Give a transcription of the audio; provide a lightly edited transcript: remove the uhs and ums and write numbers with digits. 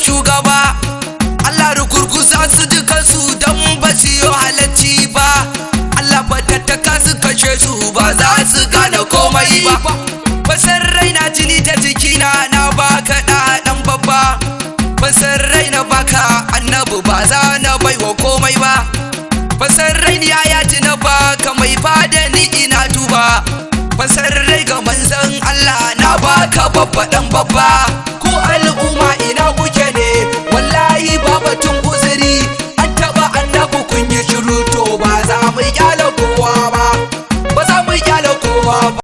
shugaba Allah rugurguza su dukansu don ba su yi halacci ba. Allah fatattaka su kashe su ba za su gane komai ba. Basar raina jini ta jikina na baka ɗan babba. Basar raina baka annabi ba za na baiwa komai ba. Basar raini ya ji na baka mai fada ni ina tuba. Basar rai ga manzon Allah na baka babba ɗan babba.